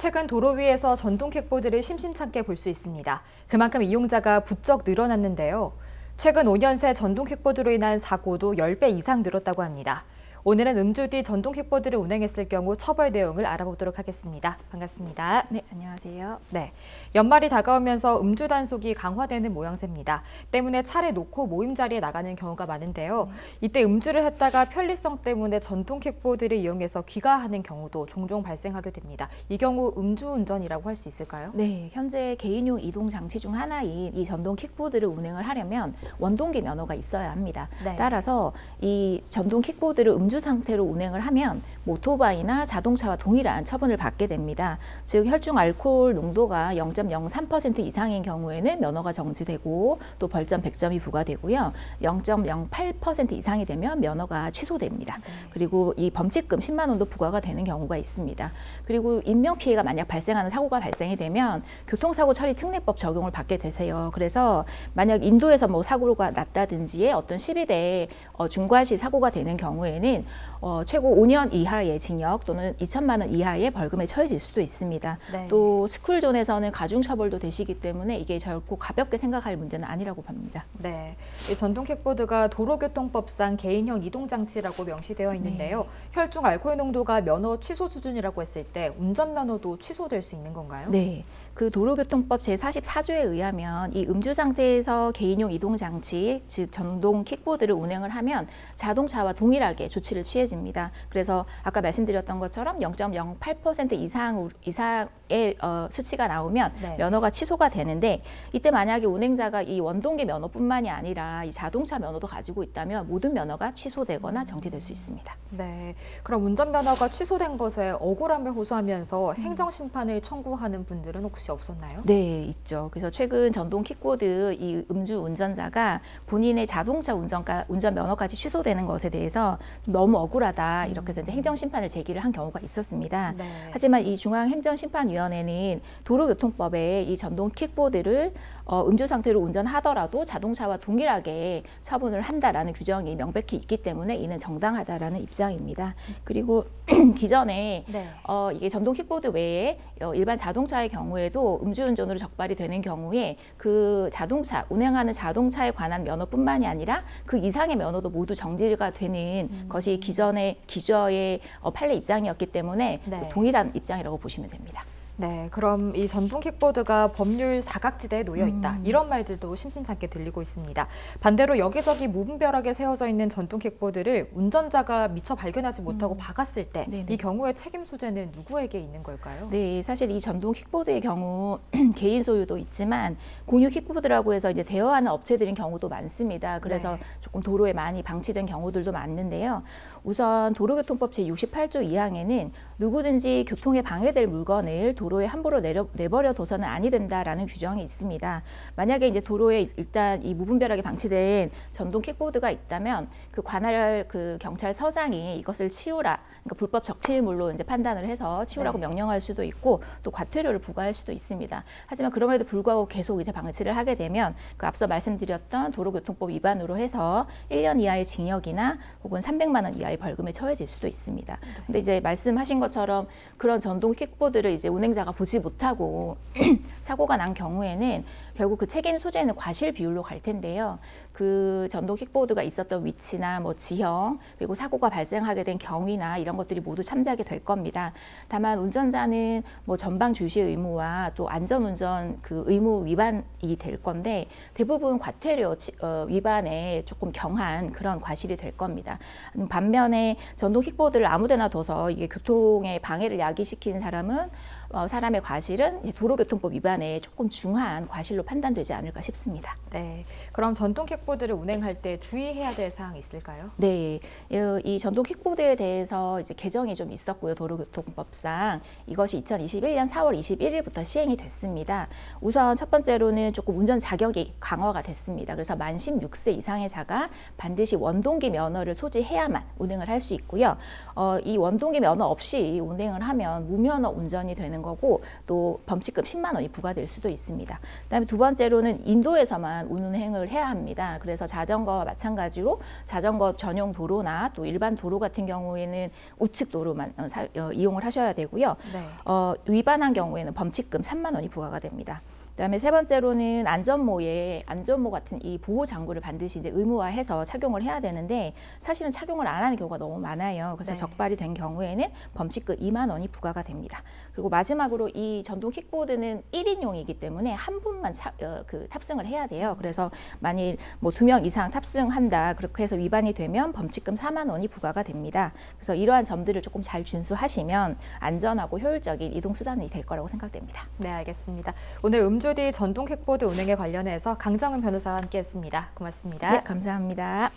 최근 도로 위에서 전동 킥보드를 심심찮게 볼 수 있습니다. 그만큼 이용자가 부쩍 늘어났는데요. 최근 5년 새 전동 킥보드로 인한 사고도 10배 이상 늘었다고 합니다. 오늘은 음주 뒤 전동 킥보드를 운행했을 경우 처벌 내용을 알아보도록 하겠습니다. 반갑습니다. 네, 안녕하세요. 네, 연말이 다가오면서 음주 단속이 강화되는 모양새입니다. 때문에 차를 놓고 모임 자리에 나가는 경우가 많은데요. 이때 음주를 했다가 편리성 때문에 전동 킥보드를 이용해서 귀가하는 경우도 종종 발생하게 됩니다. 이 경우 음주운전이라고 할 수 있을까요? 네, 현재 개인용 이동 장치 중 하나인 이 전동 킥보드를 운행을 하려면 원동기 면허가 있어야 합니다. 네. 따라서 이 전동 킥보드를 음주 상태로 운행을 하면 오토바이나 자동차와 동일한 처분을 받게 됩니다. 즉 혈중 알코올 농도가 0.03% 이상인 경우에는 면허가 정지되고 또 벌점 100점이 부과되고요. 0.08% 이상이 되면 면허가 취소됩니다. 그리고 이 범칙금 10만 원도 부과가 되는 경우가 있습니다. 그리고 인명피해가 만약 발생하는 사고가 발생이 되면 교통사고 처리 특례법 적용을 받게 되세요. 그래서 만약 인도에서 뭐 사고가 났다든지의 어떤 시비대 중과실 사고가 되는 경우에는 최고 5년 이하의 징역 또는 2천만 원 이하의 벌금에 처해질 수도 있습니다. 네. 또 스쿨존에서는 가중처벌도 되시기 때문에 이게 결코 가볍게 생각할 문제는 아니라고 봅니다. 네, 이 전동 킥보드가 도로교통법상 개인형 이동장치라고 명시되어 있는데요. 네. 혈중 알코올 농도가 면허 취소 수준이라고 했을 때 운전면허도 취소될 수 있는 건가요? 네, 그 도로교통법 제44조에 의하면 이 음주 상태에서 개인용 이동장치, 즉 전동 킥보드를 운행을 하면 자동차와 동일하게 조치를 취해집니다. 그래서 아까 말씀드렸던 것처럼 0.08% 이상의 수치가 나오면 네. 면허가 취소가 되는데, 이때 만약에 운행자가 이 원동기 면허뿐만이 아니라 이 자동차 면허도 가지고 있다면 모든 면허가 취소되거나 정지될 수 있습니다. 네, 그럼 운전면허가 취소된 것에 억울함을 호소하면서 행정심판을 청구하는 분들은 혹시 없었나요? 네, 있죠. 그래서 최근 전동 킥보드 이 음주 운전자가 본인의 자동차 운전 면허까지 취소되는 것에 대해서 너무 억울하다 이렇게 해서 이제 행정심판을 제기를 한 경우가 있었습니다. 네. 하지만 이 중앙행정심판위원회는 도로교통법에 이 전동 킥보드를 음주 상태로 운전하더라도 자동차와 동일하게 처분을 한다라는 규정이 명백히 있기 때문에 이는 정당하다라는 입장입니다. 그리고 기존에 네. 이게 전동 킥보드 외에 일반 자동차의 경우에도 음주운전으로 적발이 되는 경우에 그 자동차, 운행하는 자동차에 관한 면허뿐만이 아니라 그 이상의 면허도 모두 정지가 되는 것이 기존의 기저의 판례 입장이었기 때문에 네. 동일한 입장이라고 보시면 됩니다. 네, 그럼 이 전동 킥보드가 법률 사각지대에 놓여 있다. 이런 말들도 심심찮게 들리고 있습니다. 반대로 여기저기 무분별하게 세워져 있는 전동 킥보드를 운전자가 미처 발견하지 못하고 박았을 때 이 경우의 책임 소재는 누구에게 있는 걸까요? 네, 사실 이 전동 킥보드의 경우 개인 소유도 있지만 공유 킥보드라고 해서 이제 대여하는 업체들인 경우도 많습니다. 그래서 네. 조금 도로에 많이 방치된 경우들도 많는데요. 우선 도로교통법 제68조 2항에는 누구든지 교통에 방해될 물건을 도로에 함부로 내버려 둬서는 아니 된다라는 규정이 있습니다. 만약에 이제 도로에 일단 이 무분별하게 방치된 전동 킥보드가 있다면 그 관할 그 경찰서장이 이것을 치우라, 그러니까 불법 적치물로 이제 판단을 해서 치우라고 네. 명령할 수도 있고 또 과태료를 부과할 수도 있습니다. 하지만 그럼에도 불구하고 계속 이제 방치를 하게 되면 그 앞서 말씀드렸던 도로교통법 위반으로 해서 1년 이하의 징역이나 혹은 300만 원 이하의 벌금에 처해질 수도 있습니다. 근데 이제 말씀하신 것처럼 그런 전동 킥보드를 이제 운행자가 보지 못하고 사고가 난 경우에는 결국 그 책임 소재는 과실 비율로 갈 텐데요. 그 전동 킥보드가 있었던 위치나 뭐 지형 그리고 사고가 발생하게 된 경위나 이런 것들이 모두 참작이 될 겁니다. 다만 운전자는 뭐 전방 주시 의무와 또 안전운전 그 의무 위반이 될 건데 대부분 과태료 위반에 조금 경한 그런 과실이 될 겁니다. 반면에 전동 킥보드를 아무데나 둬서 이게 교통에 방해를 야기시키는 사람은 사람의 과실은 도로교통법 위반에 조금 중한 과실로 판단되지 않을까 싶습니다. 네, 그럼 전동 킥보드를 운행할 때 주의해야 될 사항이 있을까요? 네, 이 전동 킥보드에 대해서 이제 개정이 좀 있었고요. 도로교통법상 이것이 2021년 4월 21일부터 시행이 됐습니다. 우선 첫 번째로는 조금 운전 자격이 강화가 됐습니다. 그래서 만 16세 이상의 자가 반드시 원동기 면허를 소지해야만 운행을 할 수 있고요. 이 원동기 면허 없이 운행을 하면 무면허 운전이 되는 거고 또 범칙금 10만 원이 부과될 수도 있습니다. 그다음에 두 번째로는 인도에서만 운행을 해야 합니다. 그래서 자전거와 마찬가지로 자전거 전용 도로나 또 일반 도로 같은 경우에는 우측 도로만 이용을 하셔야 되고요. 네. 위반한 경우에는 범칙금 3만 원이 부과가 됩니다. 그다음에 세 번째로는 안전모 같은 이 보호 장구를 반드시 이제 의무화해서 착용을 해야 되는데 사실은 착용을 안 하는 경우가 너무 많아요. 그래서 네. 적발이 된 경우에는 범칙금 2만 원이 부과가 됩니다. 그리고 마지막으로 이 전동 킥보드는 1인용이기 때문에 한 분만 탑승을 해야 돼요. 그래서 만일 뭐 2명 이상 탑승한다 그렇게 해서 위반이 되면 범칙금 4만 원이 부과가 됩니다. 그래서 이러한 점들을 조금 잘 준수하시면 안전하고 효율적인 이동 수단이 될 거라고 생각됩니다. 네, 알겠습니다. 오늘 음주 뒤 전동 킥보드 운행에 관련해서 강정은 변호사와 함께했습니다. 고맙습니다. 네, 감사합니다.